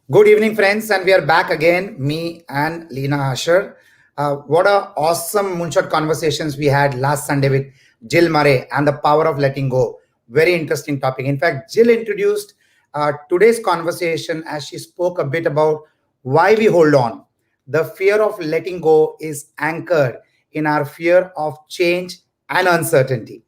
Good evening, friends, and we are back again, me and Lena Asher. What a awesome Moonshot conversations we had last Sunday with Jill Murray and the power of letting go. Very interesting topic. In fact, Jill introduced today's conversation as she spoke a bit about why we hold on. The fear of letting go is anchored in our fear of change and uncertainty.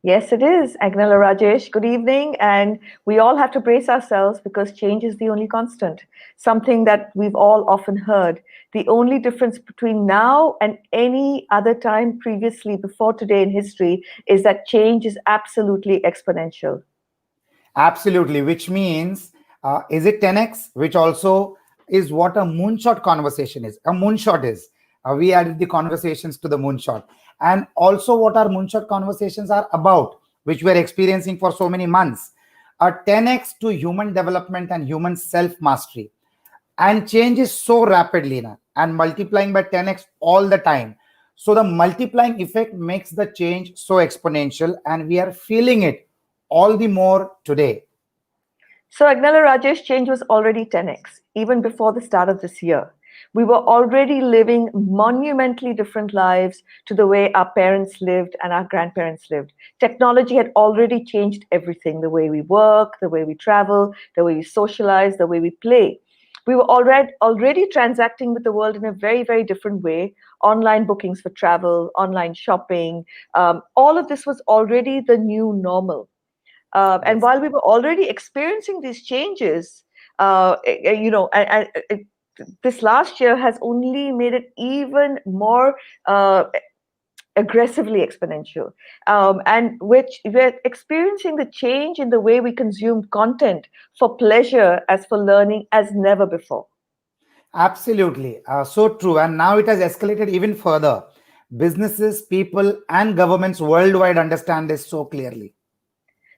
Yes, it is. Agnella Rajesh, good evening. And we all have to brace ourselves because change is the only constant, something that we've all often heard. The only difference between now and any other time previously before today in history is that change is absolutely exponential. Absolutely, which means is it 10x, which also is what a moonshot conversation is. A moonshot is. We added the conversations to the moonshot. And also, what our moonshot conversations are about, which we're experiencing for so many months. A 10x to human development and human self mastery. And change is so rapidly now and multiplying by 10x all the time. So, the multiplying effect makes the change so exponential, and we are feeling it all the more today. So Agnella Rajesh, change was already 10x, even before the start of this year. We were already living monumentally different lives to the way our parents lived and our grandparents lived. Technology had already changed everything, the way we work, the way we travel, the way we socialize, the way we play. We were already transacting with the world in a very, very different way. Online bookings for travel, online shopping, all of this was already the new normal. And Yes. while we were already experiencing these changes, this last year has only made it even more aggressively exponential. And which we're experiencing the change in the way we consume content for pleasure as for learning as never before. Absolutely. So true. And now it has escalated even further. Businesses, people, and governments worldwide understand this so clearly.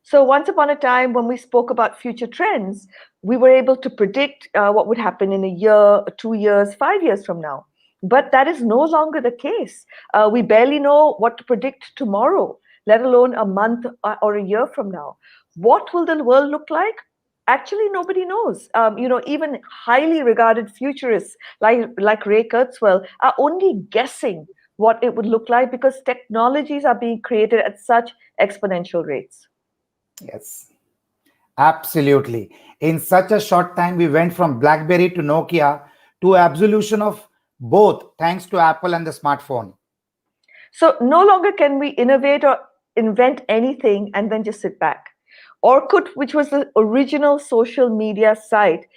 So, once upon a time, when we spoke about future trends, we were able to predict what would happen in a year, 2 years, 5 years from now. But that is no longer the case. We barely know what to predict tomorrow, let alone a month or a year from now. What will the world look like? Actually, nobody knows. Even highly regarded futurists like Ray Kurzweil are only guessing what it would look like because technologies are being created at such exponential rates. Yes, absolutely. In such a short time, we went from BlackBerry to Nokia to absolution of both, thanks to Apple and the smartphone. So no longer can we innovate or invent anything and then just sit back. Orkut, which was the original social media site,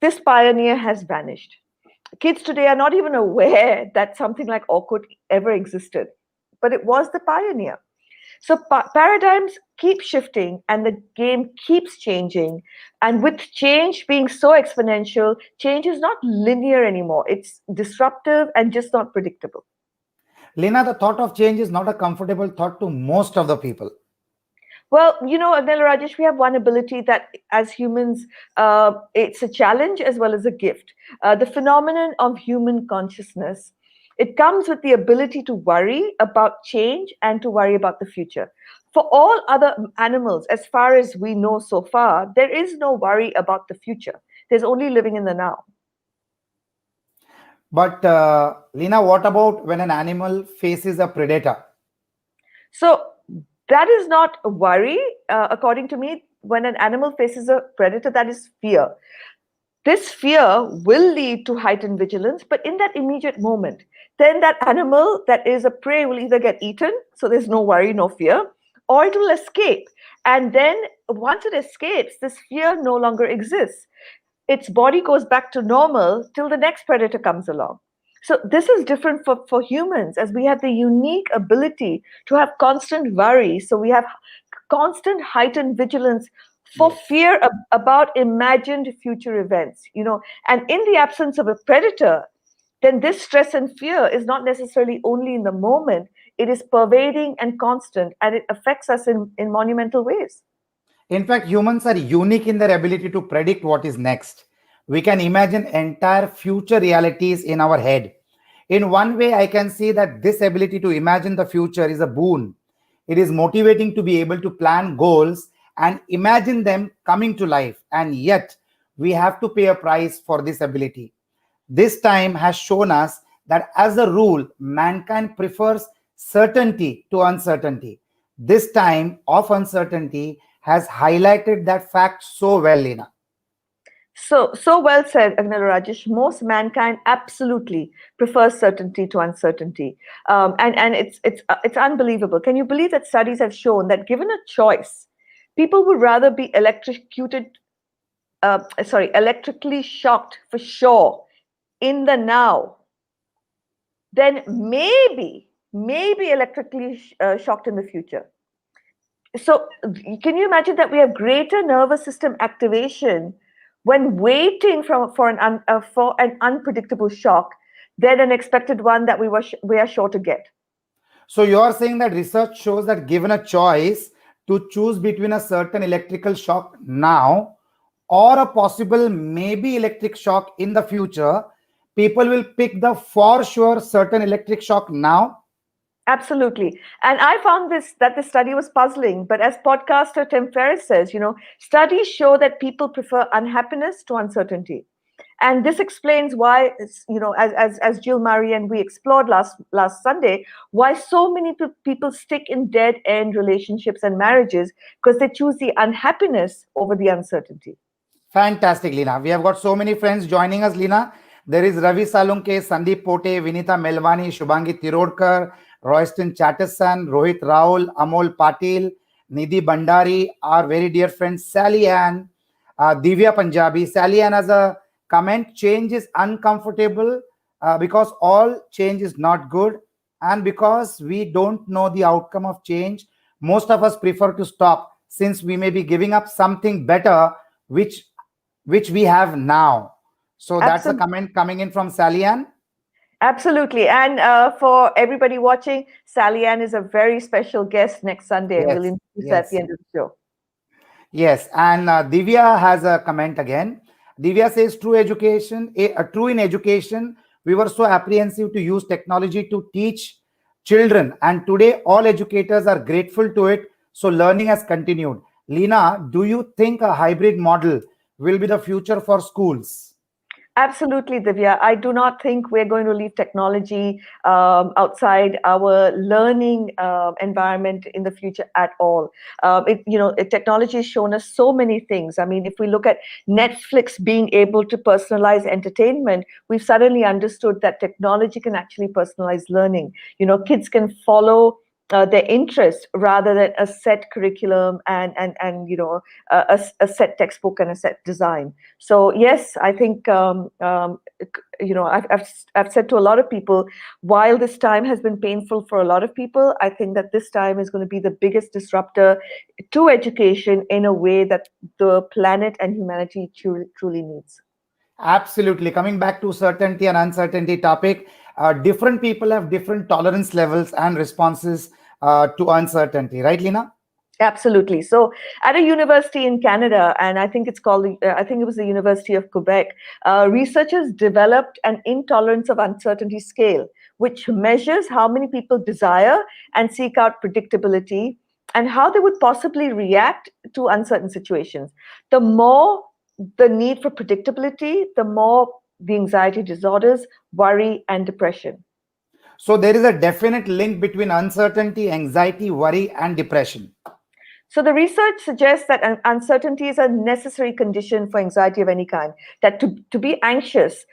this pioneer has vanished. Kids today are not even aware that something like Orkut ever existed, but it was the pioneer. So paradigms keep shifting and the game keeps changing. And with change being so exponential, change is not linear anymore. It's disruptive and just not predictable. Lena, the thought of change is not a comfortable thought to most of the people. Well, Adela Rajesh, we have one ability that as humans, it's a challenge as well as a gift. The phenomenon of human consciousness, it comes with the ability to worry about change and to worry about the future. For all other animals, as far as we know so far, there is no worry about the future. There's only living in the now. But, Lena, what about when an animal faces a predator? So that is not a worry, according to me. When an animal faces a predator, that is fear. This fear will lead to heightened vigilance, but in that immediate moment, then that animal that is a prey will either get eaten, so there's no worry, no fear, or it will escape. And then once it escapes, this fear no longer exists. Its body goes back to normal till the next predator comes along. So this is different for humans as we have the unique ability to have constant worry. So we have constant heightened vigilance for Yes. fear about imagined future events, and in the absence of a predator, then this stress and fear is not necessarily only in the moment, it is pervading and constant, and it affects us in monumental ways. In fact, humans are unique in their ability to predict what is next. We can imagine entire future realities in our head. In one way, I can see that this ability to imagine the future is a boon. It is motivating to be able to plan goals and imagine them coming to life. And yet, we have to pay a price for this ability. This time has shown us that, as a rule, mankind prefers certainty to uncertainty. This time of uncertainty has highlighted that fact so well, Lina. So well said, Agnel Rajesh. Most mankind absolutely prefers certainty to uncertainty, and it's unbelievable. Can you believe that studies have shown that given a choice, people would rather be electrically shocked for sure in the now than maybe electrically shocked in the future. So can you imagine that we have greater nervous system activation when waiting for an unpredictable shock than an expected one that we are sure to get? So you are saying that research shows that, given a choice to choose between a certain electrical shock now or a possible maybe electric shock in the future, people will pick the for sure certain electric shock now. Absolutely. And I found this study was puzzling, but as podcaster Tim Ferriss says, studies show that people prefer unhappiness to uncertainty. And this explains why, as Jill Murray and we explored last Sunday, why so many people stick in dead end relationships and marriages, because they choose the unhappiness over the uncertainty. Fantastic, Lina. We have got so many friends joining us, Lina. There is Ravi Salunke, Sandeep Pote, Vinita Melvani, Shubhangi Tirodkar, Royston Chatterson, Rohit Raul, Amol Patil, Nidhi Bandari, our very dear friend Sally Ann, Divya Punjabi. Sally Ann has a comment: change is uncomfortable because all change is not good. And because we don't know the outcome of change, most of us prefer to stop, since we may be giving up something better, which we have now. So that's a comment coming in from Sally Ann. Absolutely. And for everybody watching, Sally Ann is a very special guest next Sunday, and we'll Yes, introduce her at the yes, end of the show. yes. And Divya has a comment again. Divya says, true in education, we were so apprehensive to use technology to teach children. And today, all educators are grateful to it. So learning has continued. Lina, do you think a hybrid model will be the future for schools? Absolutely, Divya. I do not think we're going to leave technology outside our learning environment in the future at all. Technology has shown us so many things. I mean, if we look at Netflix being able to personalize entertainment, we've suddenly understood that technology can actually personalize learning. Kids can follow their interest rather than a set curriculum and a set textbook and a set design. So yes, I think I've said to a lot of people, while this time has been painful for a lot of people, I think that this time is going to be the biggest disruptor to education in a way that the planet and humanity truly needs. Absolutely. Coming back to certainty and uncertainty topic, different people have different tolerance levels and responses to uncertainty, right, Lina? Absolutely. So, at a university in Canada, and I think I think it was the University of Quebec, researchers developed an intolerance of uncertainty scale, which measures how many people desire and seek out predictability and how they would possibly react to uncertain situations. The more the need for predictability, the more the anxiety disorders, worry, and depression. So there is a definite link between uncertainty, anxiety, worry, and depression. So the research suggests that uncertainty is a necessary condition for anxiety of any kind. That to be anxious,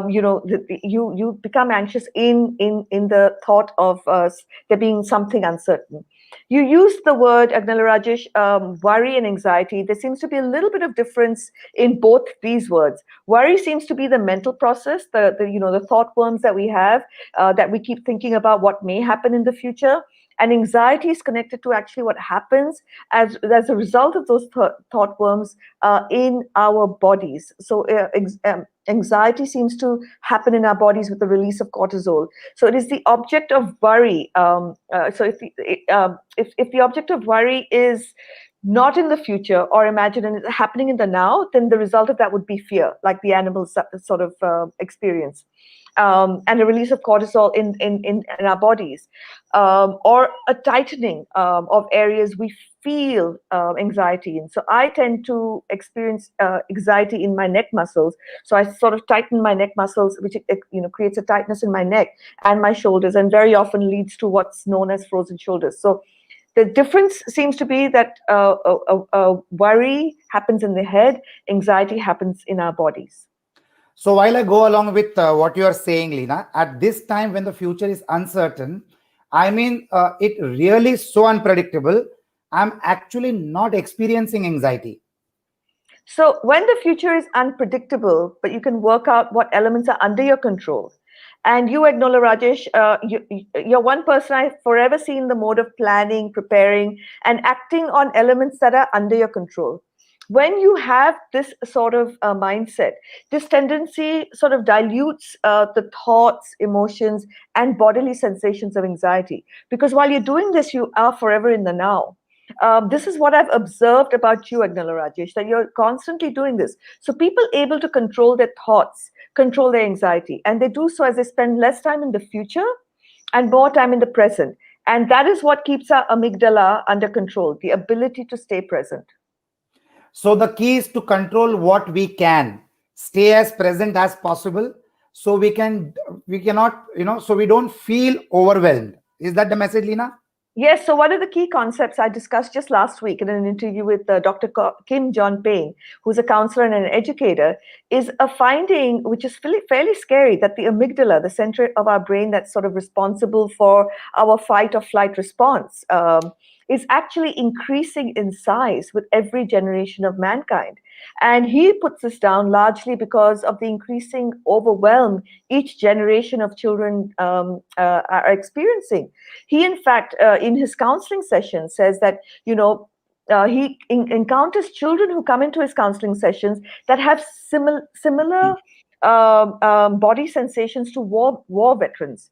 you become anxious in the thought of there being something uncertain. You used the word, Agnel Rajesh, worry and anxiety. There seems to be a little bit of difference in both these words. Worry seems to be the mental process, the thought worms that we have, that we keep thinking about what may happen in the future. And anxiety is connected to actually what happens as a result of those thought worms in our bodies. So anxiety seems to happen in our bodies with the release of cortisol. So it is the object of worry. So if the object of worry is not in the future, or imagine it happening in the now, then the result of that would be fear, like the animals sort of experience, and a release of cortisol in our bodies, or a tightening of areas we feel anxiety in. So I tend to experience anxiety in my neck muscles. So I sort of tighten my neck muscles, which creates a tightness in my neck and my shoulders, and very often leads to what's known as frozen shoulders. So the difference seems to be that worry happens in the head, anxiety happens in our bodies. So while I go along with what you are saying, Lina, at this time when the future is uncertain, I mean, it really is so unpredictable. I'm actually not experiencing anxiety. So when the future is unpredictable, but you can work out what elements are under your control. And you, Agnola Rajesh, you're one person I've forever seen the mode of planning, preparing, and acting on elements that are under your control. When you have this sort of mindset, this tendency sort of dilutes the thoughts, emotions, and bodily sensations of anxiety. Because while you're doing this, you are forever in the now. This is what I've observed about you, Agnala Rajesh, that you're constantly doing this. So people able to control their thoughts, control their anxiety, and they do so as they spend less time in the future and more time in the present. And that is what keeps our amygdala under control, the ability to stay present. So the key is to control what we can, stay as present as possible, so we cannot, so we don't feel overwhelmed. Is that the message, Lina? Yes, so one of the key concepts I discussed just last week in an interview with Dr. Kim John Payne, who's a counselor and an educator, is a finding which is fairly scary, that the amygdala, the center of our brain that's sort of responsible for our fight or flight response, is actually increasing in size with every generation of mankind. And he puts this down largely because of the increasing overwhelm each generation of children are experiencing. He, in fact, in his counseling session, says that, he encounters children who come into his counseling sessions that have similar body sensations to war veterans.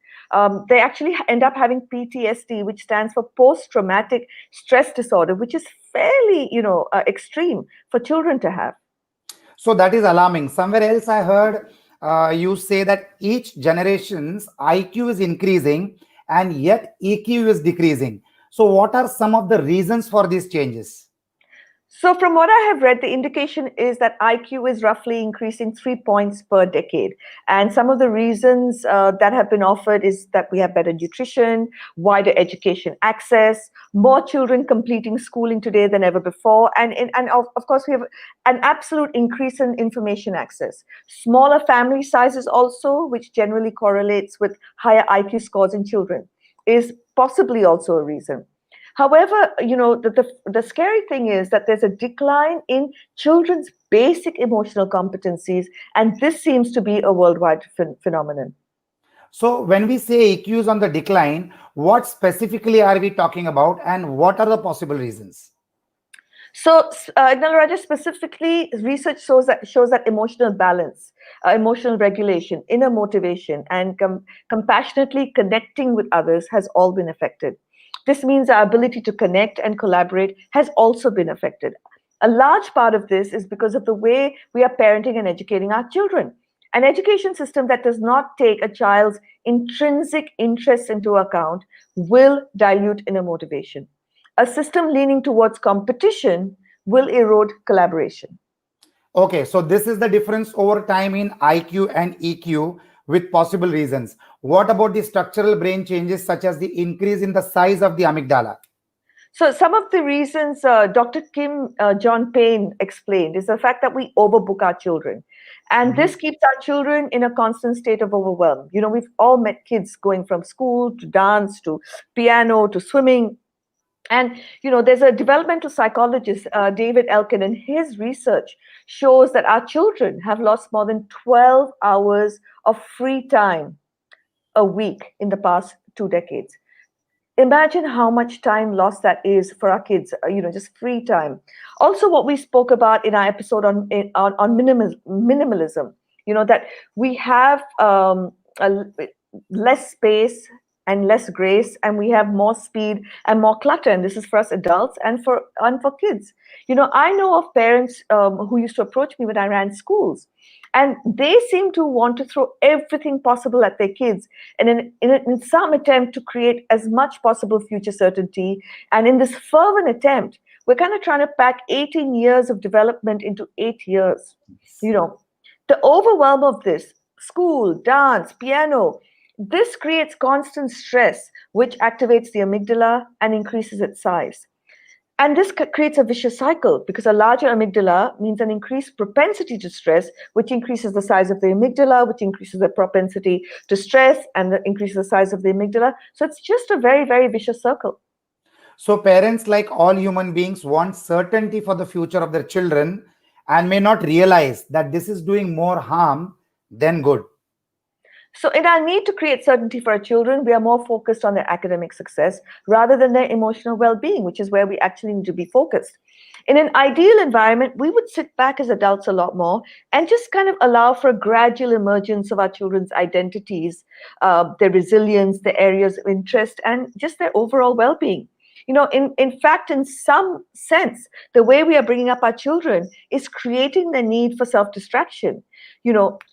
They actually end up having PTSD, which stands for post-traumatic stress disorder, which is fairly, extreme for children to have. So that is alarming. Somewhere else I heard you say that each generation's IQ is increasing and yet EQ is decreasing. So what are some of the reasons for these changes? So, from what I have read, the indication is that IQ is roughly increasing 3 points per decade. And some of the reasons that have been offered is that we have better nutrition, wider education access, more children completing schooling today than ever before. And of course, we have an absolute increase in information access. Smaller family sizes, also, which generally correlates with higher IQ scores in children, is possibly also a reason. However, the scary thing is that there's a decline in children's basic emotional competencies, and this seems to be a worldwide phenomenon. So when we say EQ is on the decline, what specifically are we talking about and what are the possible reasons? So, Nalaraja, specifically, research shows that emotional balance, emotional regulation, inner motivation, and compassionately connecting with others has all been affected. This means our ability to connect and collaborate has also been affected. A large part of this is because of the way we are parenting and educating our children. An education system that does not take a child's intrinsic interests into account will dilute inner motivation. A system leaning towards competition will erode collaboration. Okay, so this is the difference over time in IQ and EQ with possible reasons. What about the structural brain changes such as the increase in the size of the amygdala? So, some of the reasons Dr. Kim John Payne explained is the fact that we overbook our children. And this keeps our children in a constant state of overwhelm. We've all met kids going from school to dance to piano to swimming. And there's a developmental psychologist, David Elkin, and his research shows that our children have lost more than 12 hours of free time a week in the past 2 decades. Imagine how much time lost that is for our kids, just free time. Also, what we spoke about in our episode on minimalism, that we have less space and less grace, and we have more speed and more clutter. And this is for us adults and for kids. I know of parents who used to approach me when I ran schools, and they seem to want to throw everything possible at their kids, and in some attempt to create as much possible future certainty. And in this fervent attempt, we're kind of trying to pack 18 years of development into 8 years. You know, the overwhelm of this school, dance, piano, this creates constant stress, which activates the amygdala and increases its size. And this creates a vicious cycle because a larger amygdala means an increased propensity to stress, which increases the size of the amygdala, which increases the propensity to stress and increases the size of the amygdala. So it's just a very, very vicious circle. So parents, like all human beings, want certainty for the future of their children and may not realize that this is doing more harm than good. So, in our need to create certainty for our children, we are more focused on their academic success rather than their emotional well being, which is where we actually need to be focused. In an ideal environment, we would sit back as adults a lot more and just kind of allow for a gradual emergence of our children's identities, their resilience, their areas of interest, and just their overall well being. In fact, in some sense, the way we are bringing up our children is creating the need for self distraction.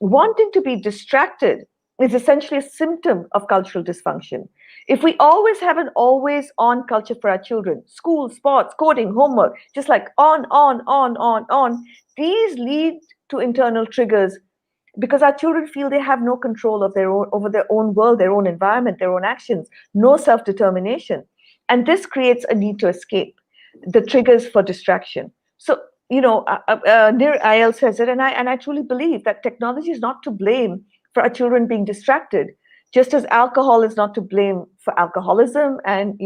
Wanting to be distracted is essentially a symptom of cultural dysfunction. If we always have an always on culture for our children, school, sports, coding, homework, just like on, these lead to internal triggers because our children feel they have no control of over their own world, their own environment, their own actions, no self-determination. And this creates a need to escape, the triggers for distraction. So, Nir Ayal says it, and I truly believe that technology is not to blame for our children being distracted, just as alcohol is not to blame for alcoholism, and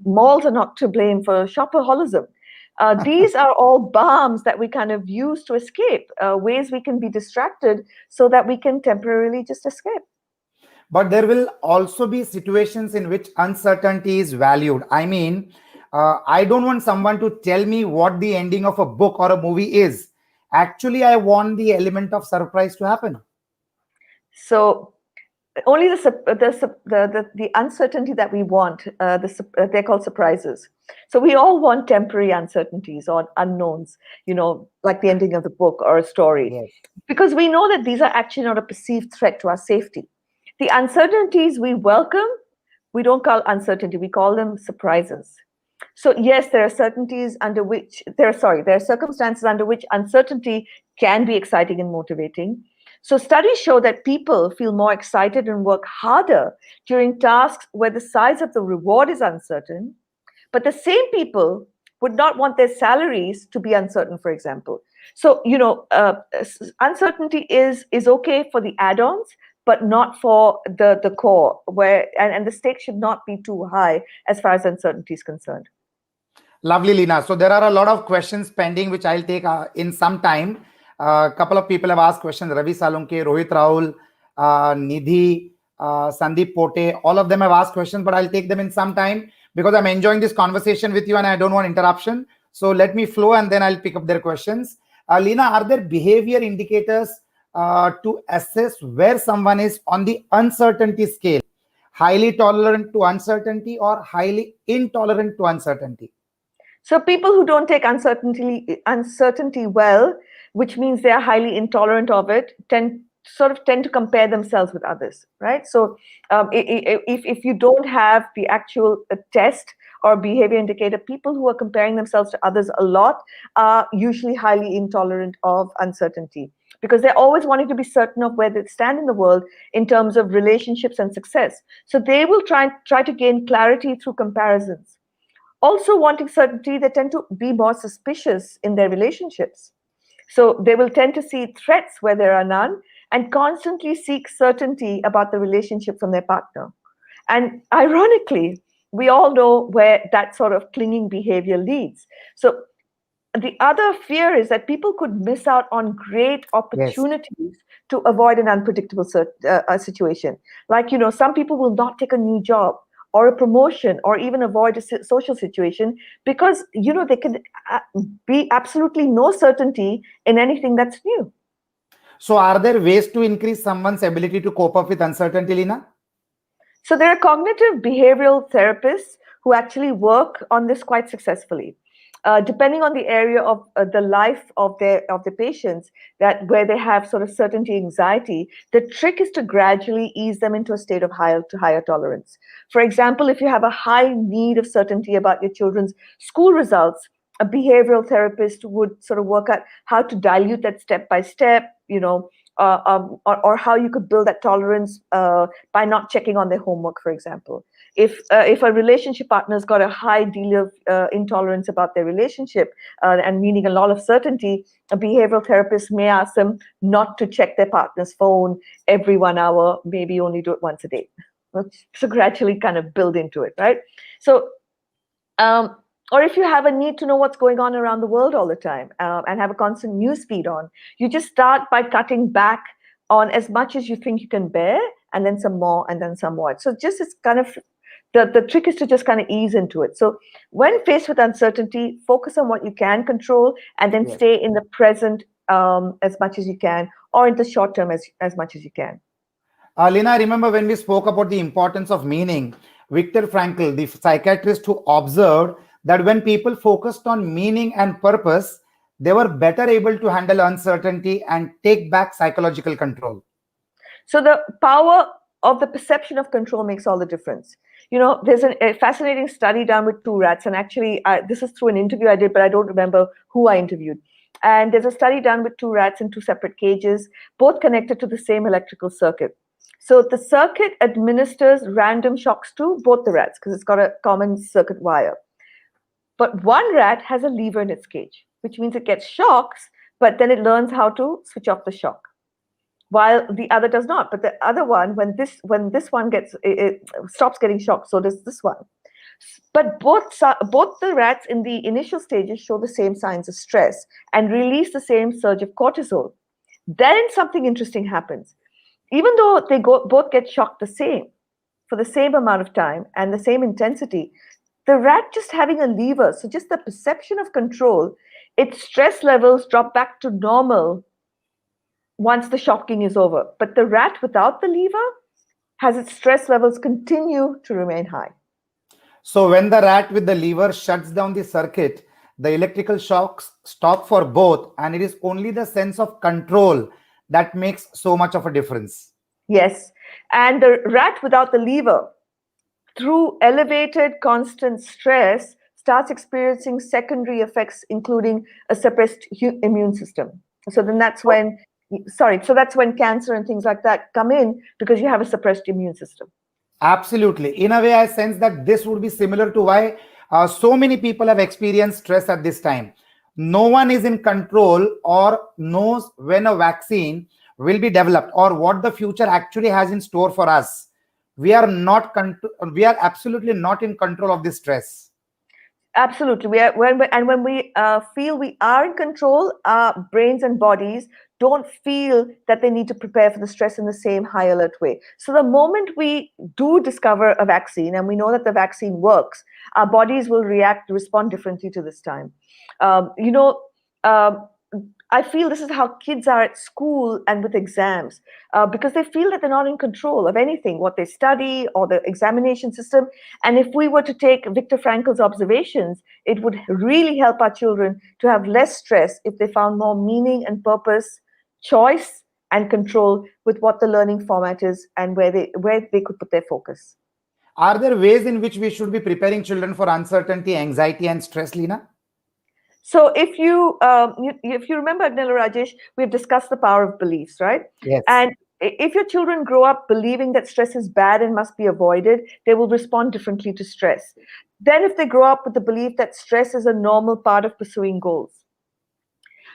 malls are not to blame for shopaholicism. These are all balms that we kind of use to escape, ways we can be distracted so that we can temporarily just escape. But there will also be situations in which uncertainty is valued. I mean, I don't want someone to tell me what the ending of a book or a movie is. Actually, I want the element of surprise to happen. So only the uncertainty that we want, they're called surprises. So we all want temporary uncertainties or unknowns, like the ending of the book or a story, Yes. because we know that these are actually not a perceived threat to our safety. The uncertainties we welcome, we don't call uncertainty, we call them surprises. So yes, there are circumstances under which uncertainty can be exciting and motivating. So studies show that people feel more excited and work harder during tasks where the size of the reward is uncertain, but the same people would not want their salaries to be uncertain, for example. So, uncertainty is okay for the add-ons, but not for the core, and the stakes should not be too high as far as uncertainty is concerned. Lovely, Lina. So there are a lot of questions pending, which I'll take in some time. A couple of people have asked questions. Ravi Salunke, Rohit Rahul, Nidhi, Sandeep Pote, all of them have asked questions, but I'll take them in some time because I'm enjoying this conversation with you and I don't want interruption. So let me flow and then I'll pick up their questions. Lina, are there behavior indicators to assess where someone is on the uncertainty scale? Highly tolerant to uncertainty or highly intolerant to uncertainty? So people who don't take uncertainty well, which means they are highly intolerant of it, tend to compare themselves with others, right? So if you don't have the actual test or behavior indicator, people who are comparing themselves to others a lot are usually highly intolerant of uncertainty because they're always wanting to be certain of where they stand in the world in terms of relationships and success. So they will try to gain clarity through comparisons. Also wanting certainty, they tend to be more suspicious in their relationships. So they will tend to see threats where there are none and constantly seek certainty about the relationship from their partner. And ironically, we all know where that sort of clinging behavior leads. So the other fear is that people could miss out on great Yes. opportunities to avoid an unpredictable situation. Like, some people will not take a new job or a promotion or even avoid a social situation because, they can be absolutely no certainty in anything that's new. So are there ways to increase someone's ability to cope up with uncertainty, Lina? So there are cognitive behavioral therapists who actually work on this quite successfully. Depending on the area of the life of the patients, that where they have sort of certainty anxiety, the trick is to gradually ease them into a state of higher tolerance. For example, if you have a high need of certainty about your children's school results, a behavioral therapist would sort of work out how to dilute that step by step, or how you could build that tolerance by not checking on their homework, for example. If a relationship partner's got a high deal of intolerance about their relationship, and meaning a lot of certainty, a behavioral therapist may ask them not to check their partner's phone every 1 hour, maybe only do it once a day. So gradually kind of build into it, right? So um, or if you have a need to know what's going on around the world all the time, and have a constant news feed on, you just start by cutting back on as much as you think you can bear, and then some more, and then some more. So just it's kind of the trick is to just kind of ease into it. So when faced with uncertainty, focus on what you can control, and then Yes. stay in the present as much as you can, or in the short term as much as you can. Lina, I remember when we spoke about the importance of meaning, Viktor Frankl, the psychiatrist who observed that when people focused on meaning and purpose, they were better able to handle uncertainty and take back psychological control. So the power of the perception of control makes all the difference. There's a fascinating study done with two rats, and actually, this is through an interview I did, but I don't remember who I interviewed. And there's a study done with two rats in two separate cages, both connected to the same electrical circuit. So the circuit administers random shocks to both the rats because it's got a common circuit wire. But one rat has a lever in its cage, which means it gets shocks, but then it learns how to switch off the shock, while the other does not. But the other one, when this one it stops getting shocked, so does this one. But both the rats in the initial stages show the same signs of stress and release the same surge of cortisol. Then something interesting happens. Even though both get shocked the same for the same amount of time and the same intensity, the rat just having a lever, so just the perception of control, its stress levels drop back to normal once the shocking is over. But the rat without the lever has its stress levels continue to remain high. So when the rat with the lever shuts down the circuit, the electrical shocks stop for both, and it is only the sense of control that makes so much of a difference. Yes. And the rat without the lever, through elevated constant stress, starts experiencing secondary effects, including a suppressed immune system. So then that's when cancer and things like that come in, because you have a suppressed immune system. Absolutely. In a way, I sense that this would be similar to why so many people have experienced stress at this time. No one is in control or knows when a vaccine will be developed or what the future actually has in store for us. We are absolutely not in control of this stress. Absolutely. When we feel we are in control, our brains and bodies don't feel that they need to prepare for the stress in the same high alert way. So the moment we do discover a vaccine and we know that the vaccine works, our bodies will respond differently to this time. Um, you know, um, I feel this is how kids are at school and with exams, because they feel that they're not in control of anything, what they study or the examination system. And if we were to take Viktor Frankl's observations, it would really help our children to have less stress if they found more meaning and purpose, choice and control with what the learning format is and where they could put their focus. Are there ways in which we should be preparing children for uncertainty, anxiety, and stress, Lina? So if you remember, Nila Rajesh, we've discussed the power of beliefs, right? Yes. And if your children grow up believing that stress is bad and must be avoided, they will respond differently to stress. Then if they grow up with the belief that stress is a normal part of pursuing goals.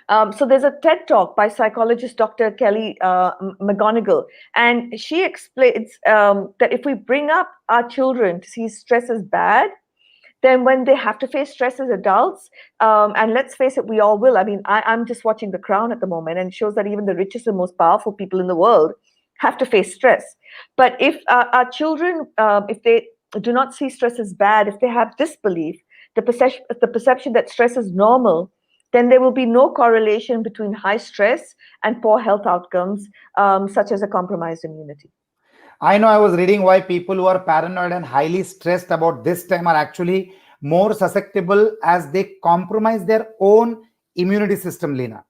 So there's a TED talk by psychologist Dr. Kelly McGonigal, and she explains that if we bring up our children to see stress as bad, then when they have to face stress as adults, and let's face it, we all will. I mean, I'm just watching The Crown at the moment, and it shows that even the richest and most powerful people in the world have to face stress. But if our children, if they do not see stress as bad, if they have this belief, the perception that stress is normal, then there will be no correlation between high stress and poor health outcomes, such as a compromised immunity. I know I was reading why people who are paranoid and highly stressed about this time are actually more susceptible as they compromise their own immunity system, Lena.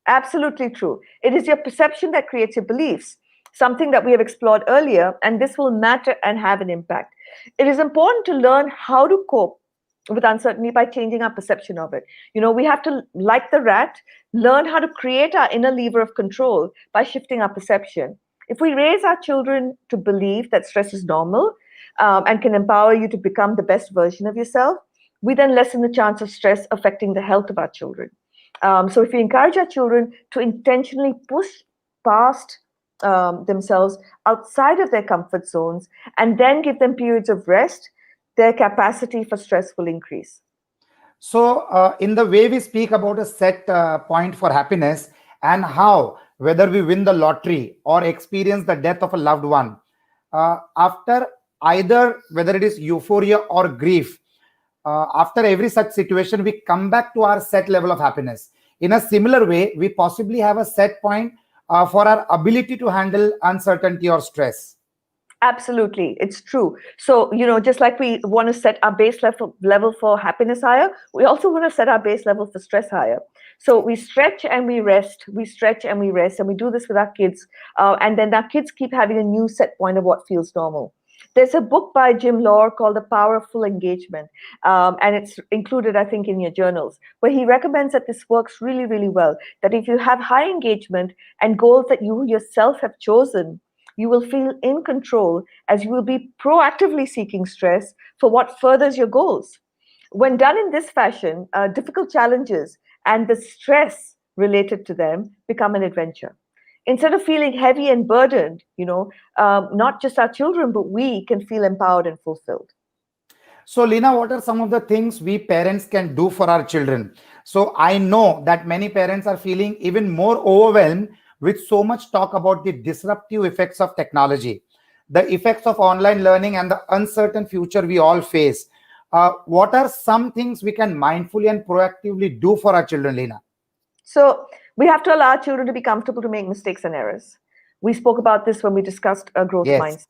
Absolutely true. It is your perception that creates your beliefs, something that we have explored earlier, and this will matter and have an impact. It is important to learn how to cope with uncertainty by changing our perception of it. We have to, like the rat, learn how to create our inner lever of control by shifting our perception. If we raise our children to believe that stress is normal and can empower you to become the best version of yourself, we then lessen the chance of stress affecting the health of our children. So if we encourage our children to intentionally push past themselves outside of their comfort zones and then give them periods of rest, their capacity for stress will increase. So, in the way we speak about a set point for happiness and how, whether we win the lottery or experience the death of a loved one, after either whether it is euphoria or grief, after every such situation, we come back to our set level of happiness. In a similar way, we possibly have a set point for our ability to handle uncertainty or stress. Absolutely, it's true. So, just like we want to set our base level for happiness higher, we also want to set our base level for stress higher. So we stretch and we rest, we stretch and we rest, and we do this with our kids. And then our kids keep having a new set point of what feels normal. There's a book by Jim Lohr called The Power of Full Engagement, and it's included, I think, in your journals, where he recommends that this works really, really well. That if you have high engagement and goals that you yourself have chosen, you will feel in control as you will be proactively seeking stress for what furthers your goals. When done in this fashion, difficult challenges and the stress related to them become an adventure. Instead of feeling heavy and burdened, not just our children, but we can feel empowered and fulfilled. So, Lena, what are some of the things we parents can do for our children? So, I know that many parents are feeling even more overwhelmed with so much talk about the disruptive effects of technology, the effects of online learning, and the uncertain future we all face. What are some things we can mindfully and proactively do for our children, Lena? So we have to allow children to be comfortable to make mistakes and errors. We spoke about this when we discussed growth Yes. mindset.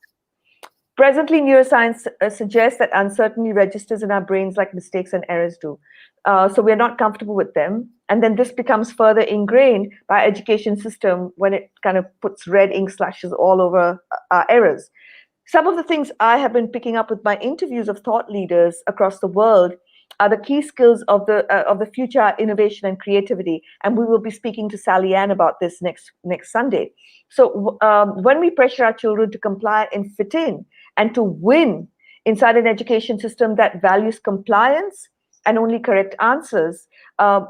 Presently, neuroscience suggests that uncertainty registers in our brains like mistakes and errors do. So we're not comfortable with them. And then this becomes further ingrained by education system when it kind of puts red ink slashes all over our errors. Some of the things I have been picking up with my interviews of thought leaders across the world are the key skills of the future are innovation and creativity, and we will be speaking to Sally Ann about this next Sunday. So when we pressure our children to comply and fit in and to win inside an education system that values compliance and only correct answers,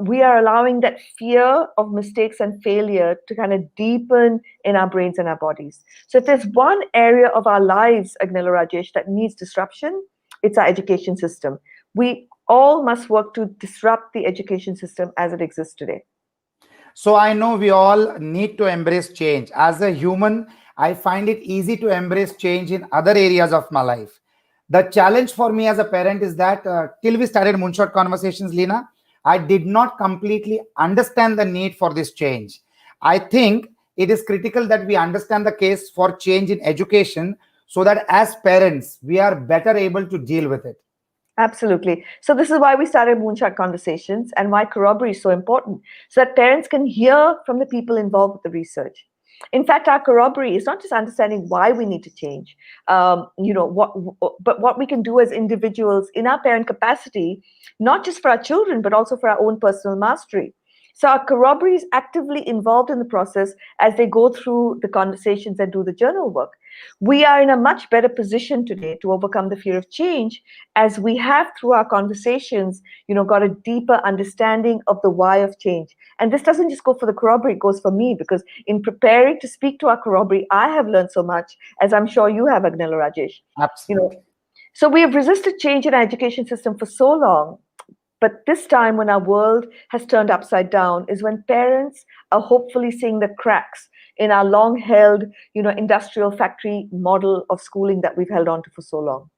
we are allowing that fear of mistakes and failure to kind of deepen in our brains and our bodies. So if there's one area of our lives, Agnella Rajesh, that needs disruption, it's our education system. We all must work to disrupt the education system as it exists today. So I know we all need to embrace change. As a human, I find it easy to embrace change in other areas of my life. The challenge for me as a parent is that till we started Moonshot Conversations, Lena, I did not completely understand the need for this change. I think it is critical that we understand the case for change in education so that as parents, we are better able to deal with it. Absolutely. So this is why we started Moonshot Conversations and why corroboree is so important, so that parents can hear from the people involved with the research. In fact, our corroboree is not just understanding why we need to change, but what we can do as individuals in our parent capacity, not just for our children, but also for our own personal mastery. So our corroboree is actively involved in the process as they go through the conversations and do the journal work. We are in a much better position today to overcome the fear of change as we have through our conversations, got a deeper understanding of the why of change. And this doesn't just go for the corroboree, it goes for me, because in preparing to speak to our corroboree, I have learned so much, as I'm sure you have, Agnella Rajesh. Absolutely. So we have resisted change in our education system for so long. But this time, when our world has turned upside down, is when parents are hopefully seeing the cracks in our long-held, industrial factory model of schooling that we've held on to for so long.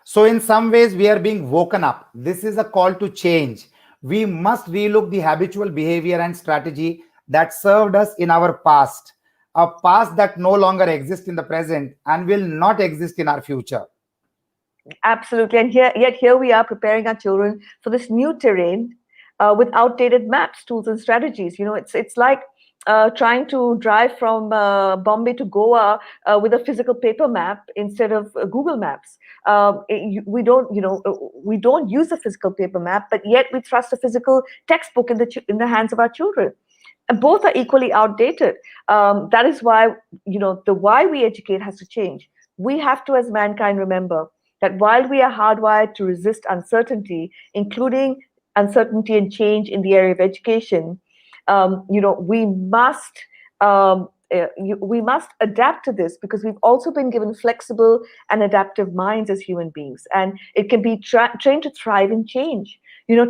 So, in some ways, we are being woken up. This is a call to change. We must relook the habitual behavior and strategy that served us in our past. a past that no longer exists in the present and will not exist in our future. Absolutely. And yet here we are preparing our children for this new terrain with outdated maps, tools, and strategies. It's like trying to drive from Bombay to Goa with a physical paper map instead of Google Maps. We don't use a physical paper map, but yet we thrust a physical textbook in the hands of our children. And both are equally outdated. That is why the why we educate has to change. We have to, as mankind, remember that while we are hardwired to resist uncertainty, including uncertainty and change in the area of education, we must adapt to this, because we've also been given flexible and adaptive minds as human beings, and it can be trained to thrive in change.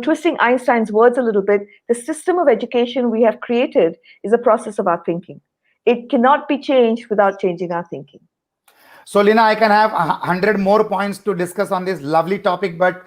Twisting Einstein's words a little bit, the system of education we have created is a process of our thinking. It cannot be changed without changing our thinking. So, Lina, I can have 100 more points to discuss on this lovely topic, but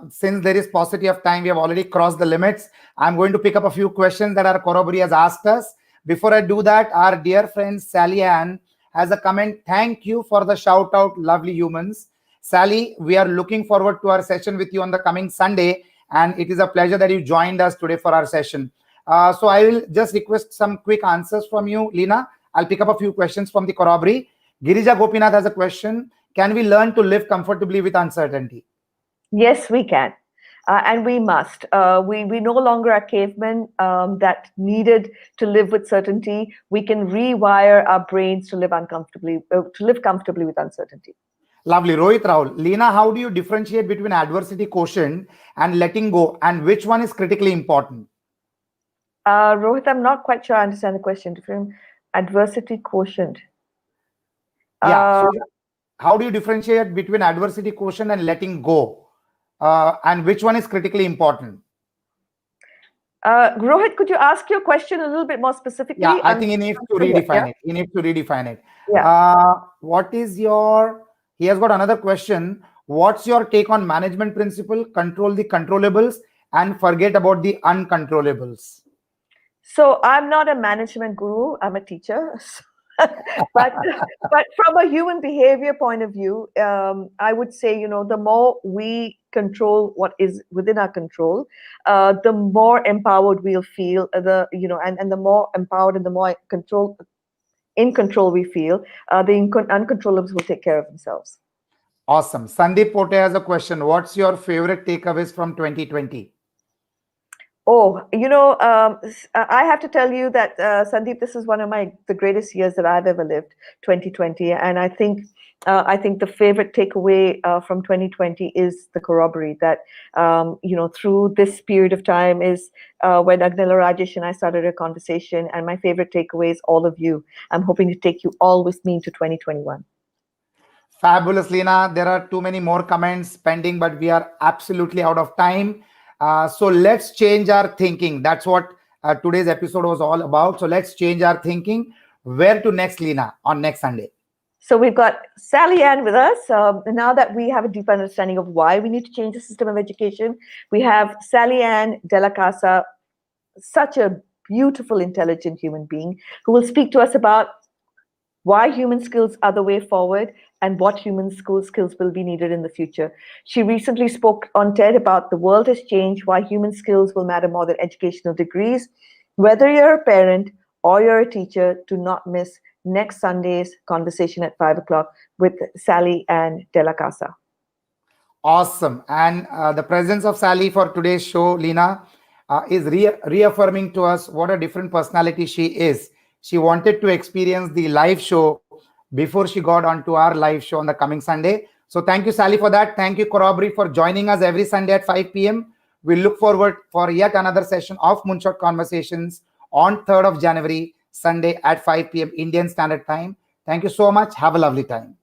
since there is paucity of time, we have already crossed the limits. I'm going to pick up a few questions that our Corroboree has asked us. Before I do that, our dear friend Sally Ann has a comment. Thank you for the shout out, lovely humans. Sally, we are looking forward to our session with you on the coming Sunday, and it is a pleasure that you joined us today for our session. So I will just request some quick answers from you, Lina. I'll pick up a few questions from the Corroboree. Girija Gopinath has a question. Can we learn to live comfortably with uncertainty? Yes, we can. And we must. We no longer are cavemen that needed to live with certainty. We can rewire our brains to live comfortably with uncertainty. Lovely. Rohit Rahul. Lina, how do you differentiate between adversity quotient and letting go, and which one is critically important? Rohit, I'm not quite sure I understand the question. Different adversity quotient. Yeah. So how do you differentiate between adversity quotient and letting go? And which one is critically important? Rohit, could you ask your question a little bit more specifically? Yeah, I think he needs to redefine it. He needs to redefine it. Yeah. He has got another question. What's your take on management principle? Control the controllables and forget about the uncontrollables. So I'm not a management guru. I'm a teacher. but from a human behavior point of view, I would say, the more we control what is within our control, the more empowered we'll feel. And the more empowered and the more in control we feel, the uncontrollables will take care of themselves. Awesome. Sandeep Pote has a question. What's your favorite takeaways from 2020? Oh, I have to tell you that, Sandeep, this is one of the greatest years that I've ever lived, 2020. And I think the favorite takeaway from 2020 is the Corroboree, that, through this period of time is when Agnella Rajesh and I started a conversation. And my favorite takeaway is all of you. I'm hoping to take you all with me into 2021. Fabulous, Lina. There are too many more comments pending, but we are absolutely out of time. So let's change our thinking. That's what today's episode was all about. So let's change our thinking. Where to next, Lina, on next Sunday? So we've got Sally Ann with us. Now that we have a deep understanding of why we need to change the system of education, we have Sally Ann Della Casa, such a beautiful, intelligent human being, who will speak to us about why human skills are the way forward and what human skills will be needed in the future. She recently spoke on TED about the world has changed, why human skills will matter more than educational degrees. Whether you're a parent or you're a teacher, do not miss next Sunday's conversation at 5 o'clock with Sally Ann Della Casa. Awesome. And the presence of Sally for today's show, Lina, is reaffirming to us what a different personality she is. She wanted to experience the live show before she got onto our live show on the coming Sunday. So thank you, Sally, for that. Thank you, Corroboree, for joining us every Sunday at 5 p.m. We look forward for yet another session of Moonshot Conversations on 3rd of January, Sunday at 5 p.m. Indian Standard Time. Thank you so much. Have a lovely time.